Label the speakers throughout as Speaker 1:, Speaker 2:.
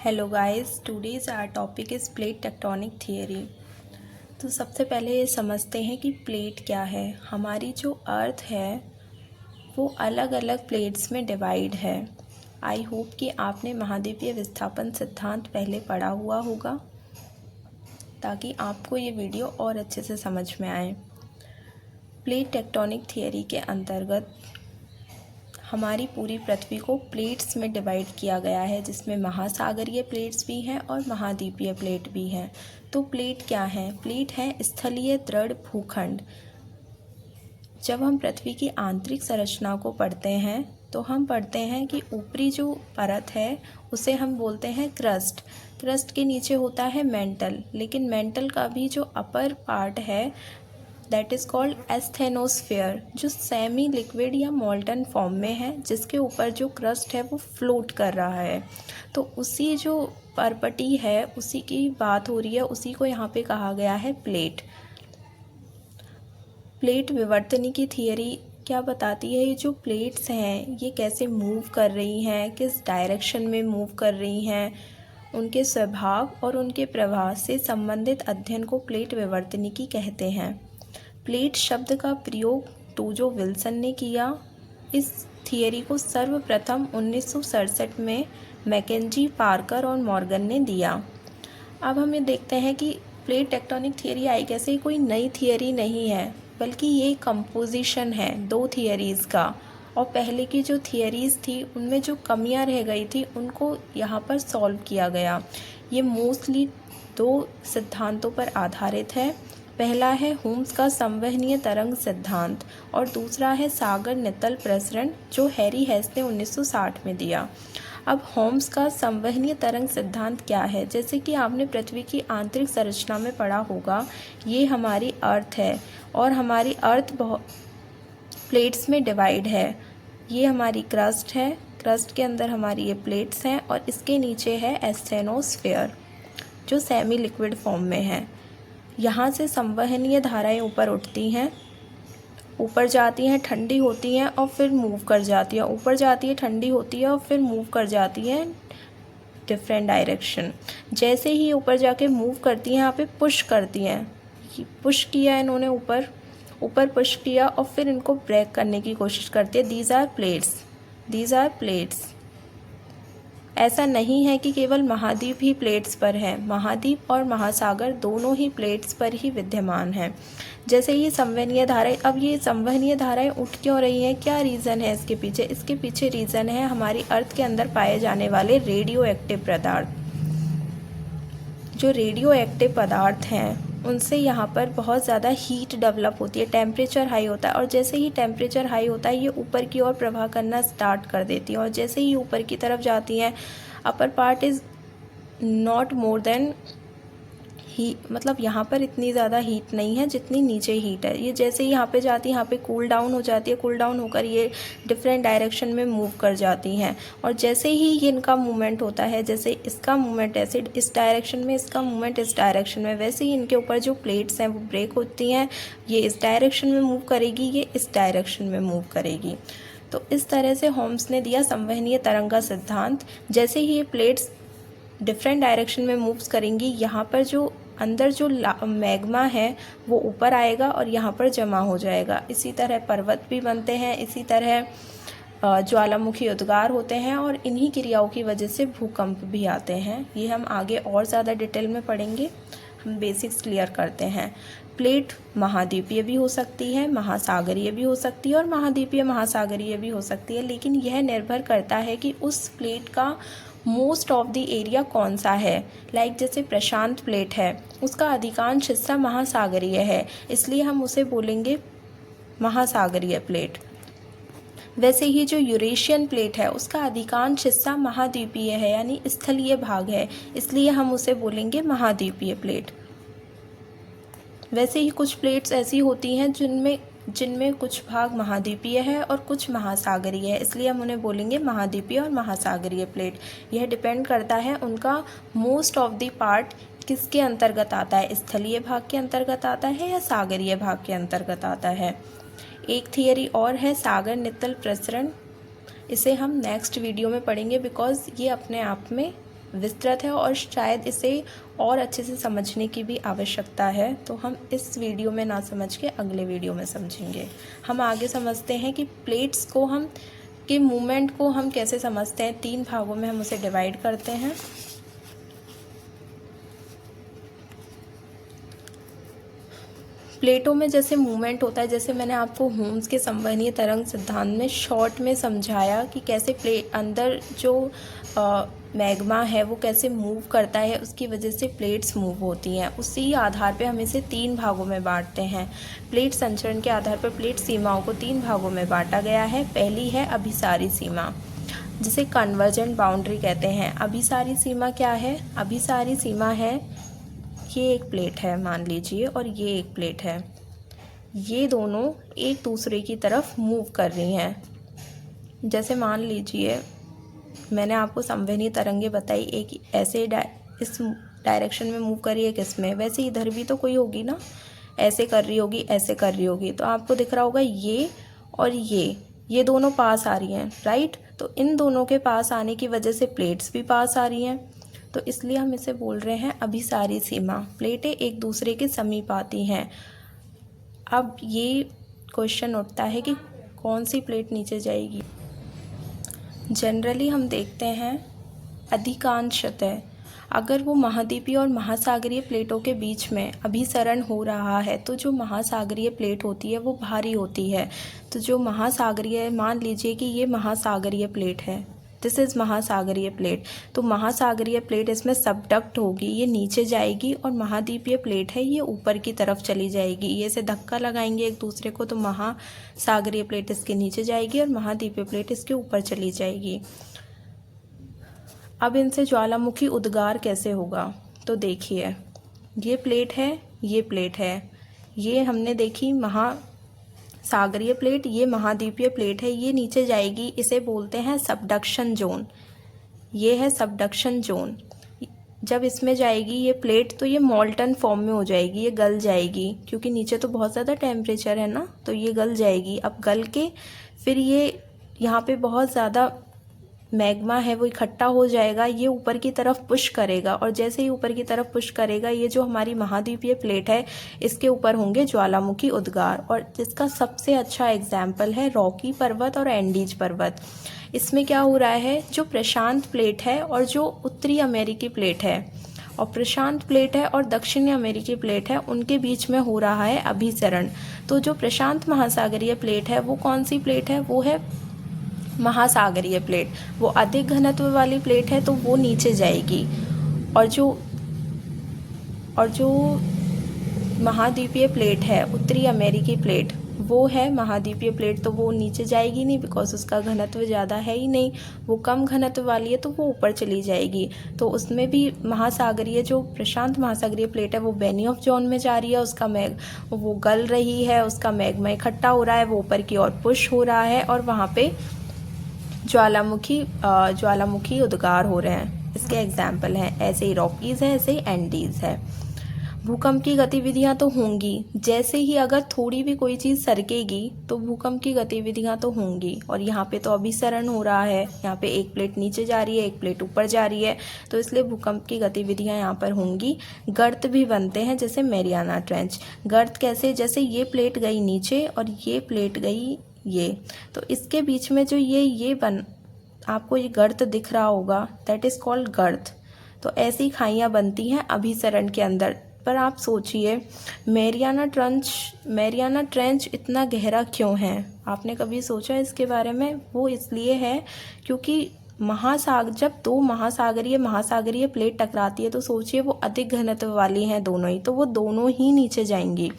Speaker 1: Hello guys, today's our topic is plate tectonic theory. तो सबसे पहले ये समझते हैं कि प्लेट क्या है। हमारी जो अर्थ है वो अलग अलग प्लेट्स में डिवाइड है। आई होप कि आपने महाद्वीपीय विस्थापन सिद्धांत पहले पढ़ा हुआ होगा, ताकि आपको ये वीडियो और अच्छे से समझ में आए। प्लेट टेक्टोनिक थियरी के अंतर्गत हमारी पूरी पृथ्वी को प्लेट्स में डिवाइड किया गया है, जिसमें महासागरीय प्लेट्स भी हैं और महाद्वीपीय प्लेट भी हैं। तो प्लेट क्या है? प्लेट है स्थलीय दृढ़ भूखंड। जब हम पृथ्वी की आंतरिक संरचना को पढ़ते हैं तो हम पढ़ते हैं कि ऊपरी जो परत है उसे हम बोलते हैं क्रस्ट। क्रस्ट के नीचे होता है मेंटल, लेकिन मेंटल का भी जो अपर पार्ट है दैट इज़ कॉल्ड एस्थेनोस्फेयर, जो सेमी लिक्विड या मोल्टन फॉर्म में है, जिसके ऊपर जो क्रस्ट है वो फ्लोट कर रहा है। तो उसी जो परपटी है उसी की बात हो रही है, उसी को यहाँ पे कहा गया है प्लेट। प्लेट विवर्तनी की थियरी क्या बताती है? ये जो प्लेट्स हैं ये कैसे मूव कर रही हैं, किस डायरेक्शन में मूव कर रही हैं, उनके स्वभाव और उनके प्रवाह से संबंधित अध्ययन को प्लेट विवर्तनिकी कहते हैं। प्लेट शब्द का प्रयोग टूजो विल्सन ने किया। इस थियरी को सर्वप्रथम 1967 में मैकेंजी, पार्कर और मॉर्गन ने दिया। अब हम ये देखते हैं कि प्लेट टेक्टोनिक थियरी आई कैसे। कोई नई थियरी नहीं है, बल्कि ये कंपोजिशन है दो थियरीज़ का। और पहले की जो थियरीज़ थी उनमें जो कमियां रह गई थी उनको यहाँ पर सॉल्व किया गया। ये मोस्टली दो सिद्धांतों पर आधारित है। पहला है होम्स का संवहनीय तरंग सिद्धांत और दूसरा है सागर नित्तल प्रसरण, जो हैरी हेस ने 1960 में दिया। अब होम्स का संवहनीय तरंग सिद्धांत क्या है? जैसे कि आपने पृथ्वी की आंतरिक संरचना में पढ़ा होगा, ये हमारी अर्थ है और हमारी अर्थ बहुत प्लेट्स में डिवाइड है। ये हमारी क्रस्ट है, क्रस्ट के अंदर हमारी ये प्लेट्स हैं और इसके नीचे है एस्थेनोस्फेयर, जो सेमी लिक्विड फॉर्म में है। यहाँ से संवहनीय धाराएं ऊपर उठती हैं, ऊपर जाती हैं, ठंडी होती हैं और फिर मूव कर जाती हैं, ऊपर जाती है, ठंडी होती है और फिर मूव कर जाती हैं डिफरेंट डायरेक्शन। जैसे ही ऊपर जाके मूव करती हैं, यहाँ पे पुश करती हैं। पुश किया इन्होंने ऊपर पुश किया और फिर इनको ब्रेक करने की कोशिश करती है। These are plates. ऐसा नहीं है कि केवल महाद्वीप ही प्लेट्स पर है, महाद्वीप और महासागर दोनों ही प्लेट्स पर ही विद्यमान हैं। जैसे ये संवहनीय धाराएं, अब ये संवहनीय धाराएं उठ क्यों रही हैं? क्या रीज़न है इसके पीछे? इसके पीछे रीज़न है हमारी अर्थ के अंदर पाए जाने वाले रेडियो एक्टिव पदार्थ। जो रेडियो एक्टिव पदार्थ हैं उनसे यहाँ पर बहुत ज़्यादा हीट डेवलप होती है, टेम्परेचर हाई होता है और जैसे ही टेम्परेचर हाई होता है ये ऊपर की ओर प्रवाह करना स्टार्ट कर देती है और जैसे ही ऊपर की तरफ जाती हैं, upper part is not more than मतलब यहाँ पर इतनी ज़्यादा हीट नहीं है जितनी नीचे हीट है। ये जैसे ही यहाँ पे जाती है, यहाँ पे कूल डाउन हो जाती है, कूल डाउन होकर ये डिफरेंट डायरेक्शन में मूव कर जाती हैं और जैसे ही ये इनका मूवमेंट होता है, जैसे इसका मूवमेंट ऐसे इस डायरेक्शन में, इसका मूवमेंट इस डायरेक्शन में, वैसे ही इनके ऊपर जो प्लेट्स हैं वो ब्रेक होती हैं। ये इस डायरेक्शन में मूव करेगी, ये इस डायरेक्शन में मूव करेगी। तो इस तरह से होम्स ने दिया संवहनीय तरंग का सिद्धांत। जैसे ही ये प्लेट्स डिफरेंट डायरेक्शन में मूव्स करेंगी, यहाँ पर जो अंदर जो मैग्मा है वो ऊपर आएगा और यहाँ पर जमा हो जाएगा। इसी तरह पर्वत भी बनते हैं, इसी तरह ज्वालामुखी उद्गार होते हैं और इन्हीं क्रियाओं की वजह से भूकंप भी आते हैं। ये हम आगे और ज़्यादा डिटेल में पढ़ेंगे। हम बेसिक्स क्लियर करते हैं। प्लेट महाद्वीपीय भी हो सकती है, महासागरीय भी हो सकती है और महाद्वीपीय महासागरीय भी हो सकती है, लेकिन यह निर्भर करता है कि उस प्लेट का मोस्ट ऑफ द एरिया कौन सा है। लाइक जैसे प्रशांत प्लेट है, उसका अधिकांश हिस्सा महासागरीय है, इसलिए हम उसे बोलेंगे महासागरीय प्लेट। वैसे ही जो यूरेशियन प्लेट है उसका अधिकांश हिस्सा महाद्वीपीय है, यानी स्थलीय भाग है, इसलिए हम उसे बोलेंगे महाद्वीपीय प्लेट। वैसे ही कुछ प्लेट्स ऐसी होती हैं जिनमें कुछ भाग महाद्वीपीय है और कुछ महासागरीय है, इसलिए हम उन्हें बोलेंगे महाद्वीपीय और महासागरीय प्लेट। यह डिपेंड करता है उनका मोस्ट ऑफ द पार्ट किसके अंतर्गत आता है, स्थलीय भाग के अंतर्गत आता है या सागरीय भाग के अंतर्गत आता है। एक थियरी और है सागर नित्तल प्रसरण, इसे हम नेक्स्ट वीडियो में पढ़ेंगे बिकॉज ये अपने आप में विस्तृत है और शायद इसे और अच्छे से समझने की भी आवश्यकता है, तो हम इस वीडियो में ना समझ के अगले वीडियो में समझेंगे। हम आगे समझते हैं कि प्लेट्स को हम के मूवमेंट को हम कैसे समझते हैं। 3 भागों में हम उसे डिवाइड करते हैं। प्लेटों में जैसे मूवमेंट होता है, जैसे मैंने आपको होम्स के संवहनीय तरंग सिद्धांत में शॉर्ट में समझाया कि कैसे प्लेट अंदर जो मैग्मा है वो कैसे मूव करता है, उसकी वजह से प्लेट्स मूव होती हैं। उसी आधार पे हम इसे 3 भागों में बांटते हैं। प्लेट संचरण के आधार पर प्लेट सीमाओं को 3 भागों में बांटा गया है। पहली है अभिसारी सीमा, जिसे कन्वर्जेंट बाउंड्री कहते हैं। अभिसारी सीमा क्या है? अभिसारी सीमा है, ये एक प्लेट है मान लीजिए और ये एक प्लेट है, ये दोनों एक दूसरे की तरफ मूव कर रही हैं। जैसे मान लीजिए मैंने आपको संवहनी तरंगे बताई, एक ऐसे इस डायरेक्शन में मूव करी है, किसमें, वैसे इधर भी तो कोई होगी ना, ऐसे कर रही होगी, ऐसे कर रही होगी, तो आपको दिख रहा होगा ये और ये दोनों पास आ रही हैं, राइट। तो इन दोनों के पास आने की वजह से प्लेट्स भी पास आ रही हैं, तो इसलिए हम इसे बोल रहे हैं अभिसारी सीमा। प्लेटें एक दूसरे के समीप आती हैं। अब ये क्वेश्चन उठता है कि कौन सी प्लेट नीचे जाएगी। जनरली हम देखते हैं अधिकांशतः अगर वो महाद्वीपीय और महासागरीय प्लेटों के बीच में अभिसरण हो रहा है तो जो महासागरीय प्लेट होती है वो भारी होती है। तो जो महासागरीय, मान लीजिए कि ये महासागरीय प्लेट है, दिस इज़ महासागरीय प्लेट, तो महासागरीय प्लेट इसमें सबडक्ट होगी, ये नीचे जाएगी, और महाद्वीपीय प्लेट है ये ऊपर की तरफ चली जाएगी। ये से धक्का लगाएंगे एक दूसरे को, तो महासागरीय प्लेट इसके नीचे जाएगी और महाद्वीपीय प्लेट इसके ऊपर चली जाएगी। अब इनसे ज्वालामुखी उद्गार कैसे होगा, तो देखिए ये प्लेट है, ये प्लेट है, ये हमने देखी महासागरीय प्लेट, ये महाद्वीपीय प्लेट है, ये नीचे जाएगी, इसे बोलते हैं सबडक्शन जोन। ये है सबडक्शन जोन। जब इसमें जाएगी ये प्लेट तो ये मॉल्टन फॉर्म में हो जाएगी, ये गल जाएगी, क्योंकि नीचे तो बहुत ज़्यादा टेम्परेचर है ना, तो ये गल जाएगी। अब गल के फिर ये यहाँ पे बहुत ज़्यादा मैग्मा है वो इकट्ठा हो जाएगा, ये ऊपर की तरफ पुश करेगा, और जैसे ही ऊपर की तरफ पुश करेगा, ये जो हमारी महाद्वीपीय प्लेट है इसके ऊपर होंगे ज्वालामुखी उद्गार। और जिसका सबसे अच्छा एग्जाम्पल है रॉकी पर्वत और एंडीज पर्वत। इसमें क्या हो रहा है, जो प्रशांत प्लेट है और जो उत्तरी अमेरिकी प्लेट है, और प्रशांत प्लेट है और दक्षिणी अमेरिकी प्लेट है, उनके बीच में हो रहा है अभिसरण। तो जो प्रशांत महासागरीय प्लेट है वो कौन सी प्लेट है, वो है महासागरीय प्लेट। वो अधिक घनत्व वाली प्लेट है तो वो नीचे जाएगी, और जो महाद्वीपीय प्लेट है उत्तरी अमेरिकी प्लेट, वो है महाद्वीपीय प्लेट, तो वो नीचे जाएगी नहीं, बिकॉज उसका घनत्व ज़्यादा है ही नहीं, वो कम घनत्व वाली है, तो वो ऊपर चली जाएगी। तो उसमें भी महासागरीय, जो प्रशांत महासागरीय प्लेट है वो बेनियोफ जोन में जा रही है, उसका वो गल रही है, उसका मैग्मा इकट्ठा हो रहा है, वो ऊपर की ओर पुश हो रहा है, और वहाँ पे ज्वालामुखी उद्गार हो रहे हैं। इसके एग्जाम्पल हैं, ऐसे ही रॉकीज़ है, ऐसे ही एंडीज़ है। भूकंप की गतिविधियां तो होंगी, जैसे ही अगर थोड़ी भी कोई चीज़ सरकेगी तो भूकंप की गतिविधियां तो होंगी, और यहाँ पे तो अभिसरण हो रहा है, यहाँ पे एक प्लेट नीचे जा रही है, एक प्लेट ऊपर जा रही है, तो इसलिए भूकंप की गतिविधियां यहाँ पर होंगी। गर्त भी बनते हैं, जैसे मैरियाना ट्रेंच। गर्त कैसे, जैसे ये प्लेट गई नीचे और ये प्लेट गई ये, तो इसके बीच में जो आपको ये गर्त दिख रहा होगा, दैट इज़ कॉल्ड गर्त। तो ऐसी खाइयाँ बनती हैं अभिसरण के अंदर। पर आप सोचिए मैरियाना ट्रेंच इतना गहरा क्यों है, आपने कभी सोचा इसके बारे में? वो इसलिए है क्योंकि जब दो महासागरीय प्लेट टकराती है तो सोचिए वो अधिक घनत्व वाली हैं दोनों ही, तो वो दोनों ही नीचे जाएंगी,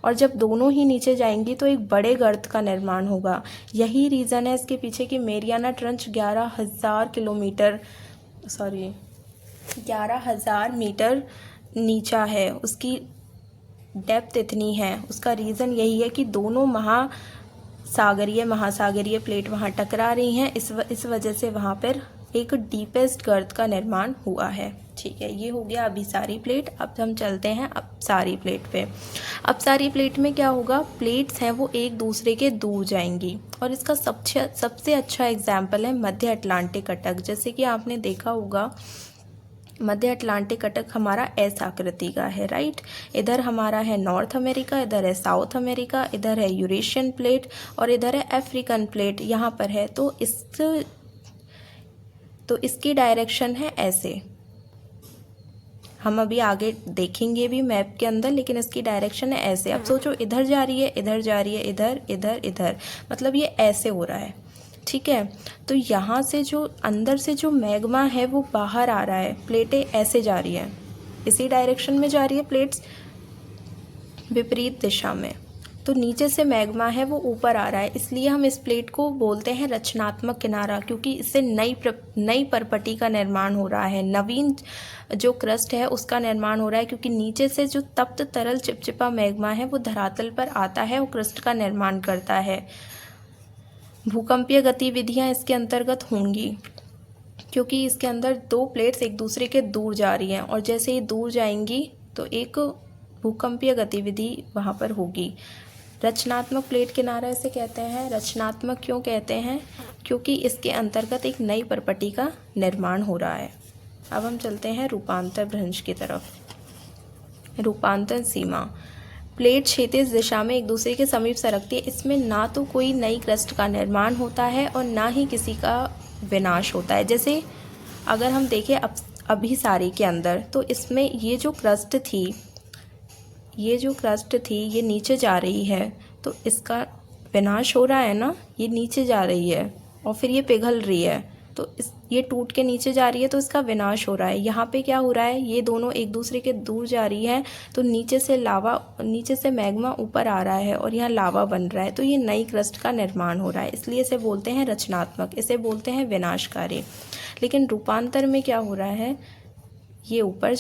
Speaker 1: और जब दोनों ही नीचे जाएंगी तो एक बड़े गर्त का निर्माण होगा। यही रीज़न है इसके पीछे कि मैरियाना ट्रेंच 11,000 मीटर नीचा है, उसकी डेप्थ इतनी है। उसका रीज़न यही है कि दोनों महासागरीय प्लेट वहाँ टकरा रही हैं, इस वजह से वहाँ पर एक डीपेस्ट गर्त का निर्माण हुआ है। ठीक है, ये हो गया अभिसारी प्लेट। अब हम चलते हैं अपसारी प्लेट पे। अपसारी प्लेट में क्या होगा, प्लेट्स हैं वो एक दूसरे के दूर जाएंगी, और इसका सबसे अच्छा एग्जाम्पल है मध्य अटलांटिक कटक। जैसे कि आपने देखा होगा मध्य अटलांटिक कटक हमारा एस आकृति का है, राइट। इधर हमारा है नॉर्थ अमेरिका, इधर है साउथ अमेरिका, इधर है यूरेशियन प्लेट और इधर है अफ्रीकन प्लेट, यहाँ पर है। तो इसकी डायरेक्शन है ऐसे। हम अभी आगे देखेंगे भी मैप के अंदर, लेकिन इसकी डायरेक्शन है ऐसे। अब सोचो, इधर जा रही है, इधर जा रही है, इधर इधर इधर, मतलब ये ऐसे हो रहा है, ठीक है। तो यहाँ से जो अंदर से जो मैग्मा है वो बाहर आ रहा है, प्लेटें ऐसे जा रही है, इसी डायरेक्शन में जा रही है प्लेट्स, विपरीत दिशा में। तो नीचे से मैग्मा है वो ऊपर आ रहा है, इसलिए हम इस प्लेट को बोलते हैं रचनात्मक किनारा, क्योंकि इससे नई परपटी का निर्माण हो रहा है, नवीन जो क्रस्ट है उसका निर्माण हो रहा है, क्योंकि नीचे से जो तप्त तरल चिपचिपा मैग्मा है वो धरातल पर आता है और क्रस्ट का निर्माण करता है। भूकंपीय गतिविधियाँ इसके अंतर्गत होंगी, क्योंकि इसके अंदर दो प्लेट्स एक दूसरे के दूर जा रही हैं, और जैसे ही दूर जाएंगी तो एक भूकंपीय गतिविधि वहाँ पर होगी। रचनात्मक प्लेट किनारा इसे कहते हैं। रचनात्मक क्यों कहते हैं? क्योंकि इसके अंतर्गत एक नई परपटी का निर्माण हो रहा है। अब हम चलते हैं रूपांतर भ्रंश की तरफ। रूपांतर सीमा, प्लेट क्षैतिज दिशा में एक दूसरे के समीप सरकती है। इसमें ना तो कोई नई क्रस्ट का निर्माण होता है और ना ही किसी का विनाश होता है। जैसे अगर हम देखें अभिसारी के अंदर, तो इसमें ये जो क्रस्ट थी ये नीचे जा रही है, तो इसका विनाश हो रहा है ना, ये नीचे जा रही है और फिर ये पिघल रही है, तो ये टूट के नीचे जा रही है, तो इसका विनाश हो रहा है। यहाँ पे क्या हो रहा है, ये दोनों एक दूसरे के दूर जा रही है, तो नीचे से मैग्मा ऊपर आ रहा है और यहाँ लावा बन रहा है, तो ये नई क्रस्ट का निर्माण हो रहा है, इसलिए इसे बोलते हैं रचनात्मक, इसे बोलते हैं विनाशकारी। लेकिन रूपांतर में क्या हो रहा है, ये ऊपर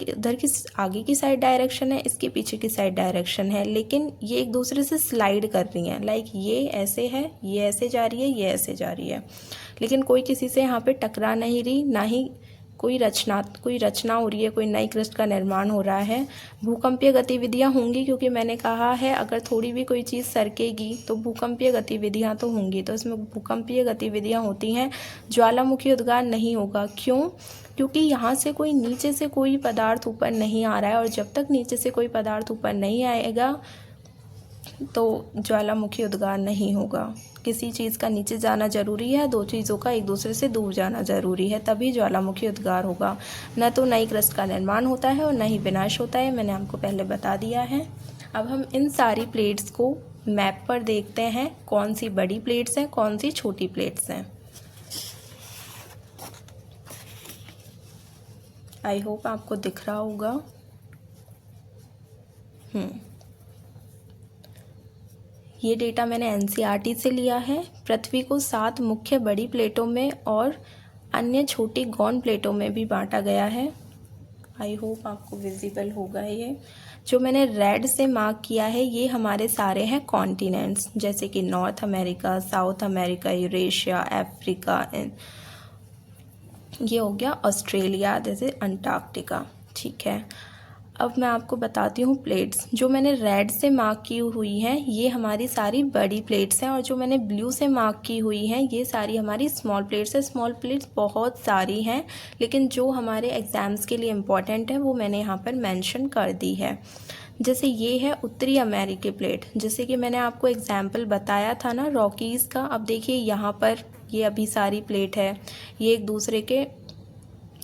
Speaker 1: इधर की आगे की साइड डायरेक्शन है, इसके पीछे की साइड डायरेक्शन है, लेकिन ये एक दूसरे से स्लाइड कर रही हैं। लाइक ये ऐसे है, ये ऐसे जा रही है, ये ऐसे जा रही है, लेकिन कोई किसी से यहाँ पे टकरा नहीं रही, ना ही कोई रचना हो रही है, कोई नई क्रस्ट का निर्माण हो रहा है। भूकंपीय गतिविधियाँ होंगी, क्योंकि मैंने कहा है अगर थोड़ी भी कोई चीज़ सरकेगी तो भूकंपीय गतिविधियाँ तो होंगी, तो इसमें भूकंपीय गतिविधियाँ होती हैं। ज्वालामुखी उद्गार नहीं होगा, क्यों? क्योंकि यहाँ से नीचे से कोई पदार्थ ऊपर नहीं आ रहा है, और जब तक नीचे से कोई पदार्थ ऊपर नहीं आएगा तो ज्वालामुखी उद्गार नहीं होगा। किसी चीज़ का नीचे जाना जरूरी है, दो चीज़ों का एक दूसरे से दूर जाना जरूरी है, तभी ज्वालामुखी उद्गार होगा। न तो नई क्रस्ट का निर्माण होता है और न ही विनाश होता है, मैंने आपको पहले बता दिया है। अब हम इन सारी प्लेट्स को मैप पर देखते हैं, कौन सी बड़ी प्लेट्स हैं, कौन सी छोटी प्लेट्स हैं। आई होप आपको दिख रहा होगा। ये डेटा मैंने एनसीईआरटी से लिया है। पृथ्वी को 7 मुख्य बड़ी प्लेटों में और अन्य छोटी गौण प्लेटों में भी बांटा गया है। आई होप आपको विजिबल होगा। ये जो मैंने रेड से मार्क किया है ये हमारे सारे हैं कॉन्टिनेंट्स, जैसे कि north America, south America, Eurasia, Africa, ये हो गया ऑस्ट्रेलिया, जैसे अंटार्कटिका। ठीक है, अब मैं आपको बताती हूँ प्लेट्स। जो मैंने रेड से मार्क की हुई हैं ये हमारी सारी बड़ी प्लेट्स हैं, और जो मैंने ब्लू से मार्क की हुई हैं ये सारी हमारी स्मॉल प्लेट्स हैं। स्मॉल प्लेट्स बहुत सारी हैं, लेकिन जो हमारे एग्ज़ाम्स के लिए इम्पॉर्टेंट है वो मैंने यहाँ पर मेंशन कर दी है। जैसे ये है उत्तरी अमेरिकी प्लेट, जैसे कि मैंने आपको एग्जाम्पल बताया था ना रॉकीज़ का। अब देखिए यहाँ पर ये अभी सारी प्लेट है, ये एक दूसरे के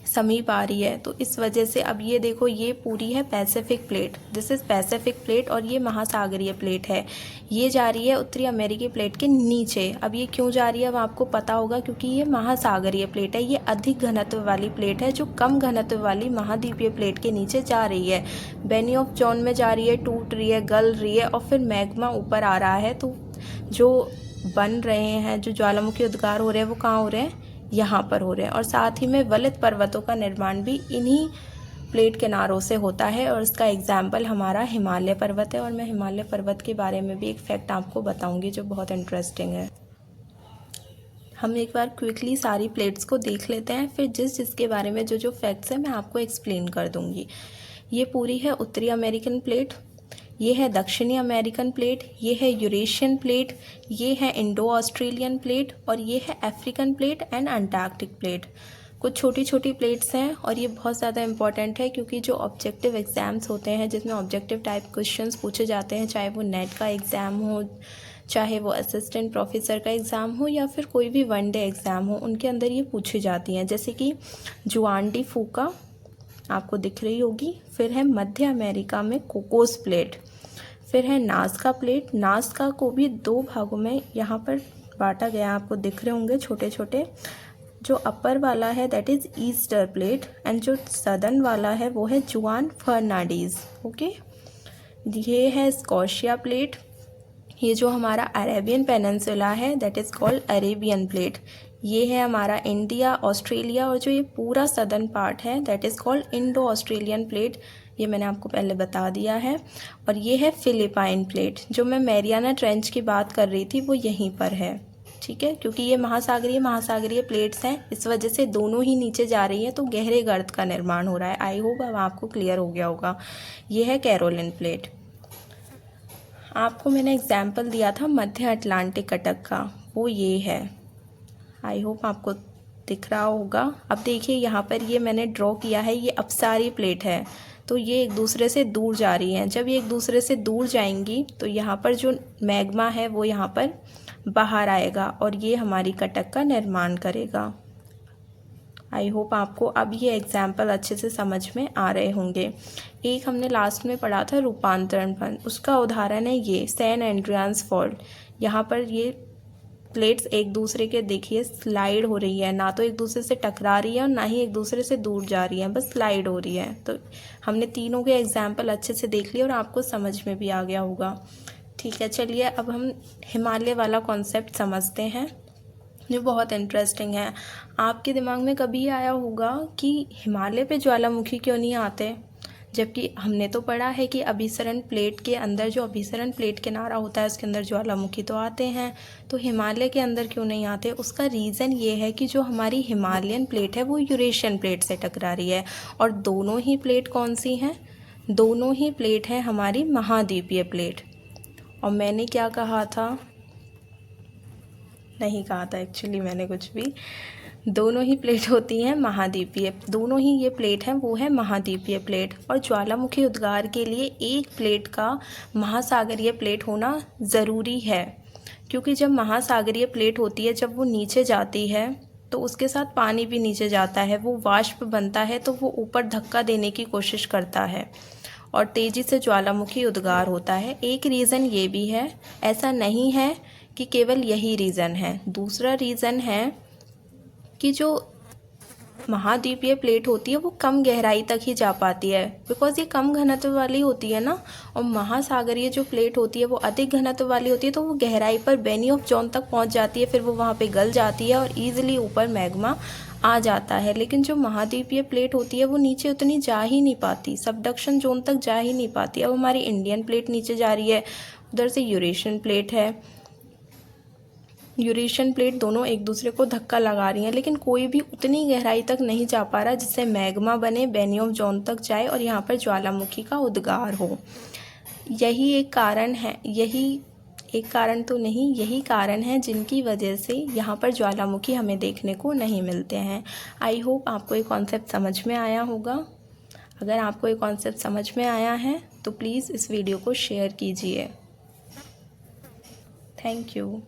Speaker 1: समीप आ रही है, तो इस वजह से अब ये देखो ये पूरी है Pacific plate, this is Pacific plate, और ये महासागरीय प्लेट है। ये जा रही है उत्तरी अमेरिकी प्लेट के नीचे। अब ये क्यों जा रही है अब आपको पता होगा, क्योंकि ये महासागरीय प्लेट है, ये अधिक घनत्व वाली प्लेट है जो कम घनत्व वाली महाद्वीपीय प्लेट के नीचे जा रही है। बेनी ऑफ जॉन में जा रही है, टूट रही है, गल रही है, और फिर मैग्मा ऊपर आ रहा है। तो जो बन रहे हैं, जो ज्वालामुखी उद्गार हो रहे हैं वो कहाँ हो रहे हैं, यहाँ पर हो रहे हैं। और साथ ही में वलित पर्वतों का निर्माण भी इन्हीं प्लेट किनारों से होता है, और इसका एग्जाम्पल हमारा हिमालय पर्वत है। और मैं हिमालय पर्वत के बारे में भी एक फैक्ट आपको बताऊंगी जो बहुत इंटरेस्टिंग है। हम एक बार क्विकली सारी प्लेट्स को देख लेते हैं, फिर जिसके बारे में जो फैक्ट्स हैं मैं आपको एक्सप्लेन कर दूंगी। ये पूरी है उत्तरी अमेरिकन प्लेट, ये है दक्षिणी अमेरिकन प्लेट, ये है यूरेशियन प्लेट, ये है इंडो ऑस्ट्रेलियन प्लेट, और ये है African plate and Antarctic plate. कुछ छोटी छोटी प्लेट्स हैं और ये बहुत ज़्यादा इंपॉर्टेंट है, क्योंकि जो ऑब्जेक्टिव एग्ज़ाम्स होते हैं जिसमें ऑब्जेक्टिव टाइप क्वेश्चंस पूछे जाते हैं, चाहे वो नेट का एग्ज़ाम हो, चाहे वो असिस्टेंट प्रोफेसर का एग्ज़ाम हो, या फिर कोई भी वनडे एग्ज़ाम हो, उनके अंदर ये पूछी जाती हैं। जैसे कि जुआन डी फूका आपको दिख रही होगी, फिर है मध्य अमेरिका में कोकोस प्लेट, फिर है नाज़का प्लेट। नाज़का को भी 2 भागों में यहाँ पर बांटा गया, आपको दिख रहे होंगे छोटे छोटे। जो अपर वाला है that is Easter plate, and जो सदर्न वाला है वो है जुआन फर्नांडीज़। ओके, ये है स्कॉशिया प्लेट। ये जो हमारा अरेबियन पेनिनसुला है that is called Arabian plate. ये है हमारा इंडिया, ऑस्ट्रेलिया, और जो ये पूरा सदर्न पार्ट है that is called Indo Australian plate. ये मैंने आपको पहले बता दिया है। और ये है फिलिपाइन प्लेट। जो मैं मैरियाना ट्रेंच की बात कर रही थी वो यहीं पर है, ठीक है, क्योंकि ये महासागरीय प्लेट्स हैं, इस वजह से दोनों ही नीचे जा रही हैं, तो गहरे गर्त का निर्माण हो रहा है। आई होप अब आपको क्लियर हो गया होगा। ये है कैरोलिन प्लेट। आपको मैंने एग्जाम्पल दिया था मध्य अटलांटिक कटक का, वो ये है। आई होप आपको दिख रहा होगा। अब देखिए यहाँ पर ये मैंने ड्रॉ किया है, ये अपसारी प्लेट है, तो ये एक दूसरे से दूर जा रही हैं। जब ये एक दूसरे से दूर जाएंगी तो यहाँ पर जो मैग्मा है वो यहाँ पर बाहर आएगा और ये हमारी कटक का निर्माण करेगा। आई होप आपको अब ये एग्जाम्पल अच्छे से समझ में आ रहे होंगे। एक हमने लास्ट में पढ़ा था रूपांतरण बंध, उसका उदाहरण है ये सैन एंड्रियान्स फॉल्ट। यहाँ पर ये प्लेट्स एक दूसरे के देखिए स्लाइड हो रही है, ना तो एक दूसरे से टकरा रही है और ना ही एक दूसरे से दूर जा रही है, बस स्लाइड हो रही है। तो हमने तीनों के एग्जाम्पल अच्छे से देख लिए और आपको समझ में भी आ गया होगा। ठीक है, चलिए अब हम हिमालय वाला कॉन्सेप्ट समझते हैं जो बहुत इंटरेस्टिंग है। आपके दिमाग में कभी आया होगा कि हिमालय पे ज्वालामुखी क्यों नहीं आते, जबकि हमने तो पढ़ा है कि अभिसरण प्लेट के अंदर, जो अभिसरण प्लेट किनारा होता है उसके अंदर ज्वालामुखी तो आते हैं, तो हिमालय के अंदर क्यों नहीं आते? उसका रीज़न ये है कि जो हमारी हिमालयन प्लेट है वो यूरेशियन प्लेट से टकरा रही है, और दोनों ही प्लेट कौन सी हैं? दोनों ही प्लेट है हमारी महाद्वीपीय प्लेट। और मैंने क्या कहा था? नहीं कहा था एक्चुअली मैंने कुछ भी। दोनों ही प्लेट होती हैं महाद्वीपीय, दोनों ही ये प्लेट हैं वो है महाद्वीपीय प्लेट। और ज्वालामुखी उद्गार के लिए एक प्लेट का महासागरीय प्लेट होना ज़रूरी है, क्योंकि जब महासागरीय प्लेट होती है, जब वो नीचे जाती है तो उसके साथ पानी भी नीचे जाता है, वो वाष्प बनता है, तो वो ऊपर धक्का देने की कोशिश करता है और तेज़ी से ज्वालामुखी उद्गार होता है। एक रीज़न ये भी है, ऐसा नहीं है कि केवल यही रीज़न है। दूसरा रीज़न है कि जो महाद्वीपीय प्लेट होती है वो कम गहराई तक ही जा पाती है, बिकॉज़ ये कम घनत्व वाली होती है ना, और महासागरीय जो प्लेट होती है वो अधिक घनत्व वाली होती है, तो वो गहराई पर बेनियोफ जोन तक पहुंच जाती है, फिर वो वहाँ पे गल जाती है और ईजिली ऊपर मैग्मा आ जाता है। लेकिन जो महाद्वीपीय प्लेट होती है वो नीचे उतनी जा ही नहीं पाती, सबडक्शन जोन तक जा ही नहीं पाती। अब हमारी इंडियन प्लेट नीचे जा रही है, उधर से यूरेशियन प्लेट है, यूरेशियन प्लेट दोनों एक दूसरे को धक्का लगा रही हैं, लेकिन कोई भी उतनी गहराई तक नहीं जा पा रहा जिससे मैग्मा बने, बेनियोफ जोन तक जाए और यहाँ पर ज्वालामुखी का उद्गार हो। यही एक कारण है, यही एक कारण तो नहीं, यही कारण है जिनकी वजह से यहाँ पर ज्वालामुखी हमें देखने को नहीं मिलते हैं। आई होप आपको ये कॉन्सेप्ट समझ में आया होगा। अगर आपको ये कॉन्सेप्ट समझ में आया है तो प्लीज़ इस वीडियो को शेयर कीजिए। Thank you.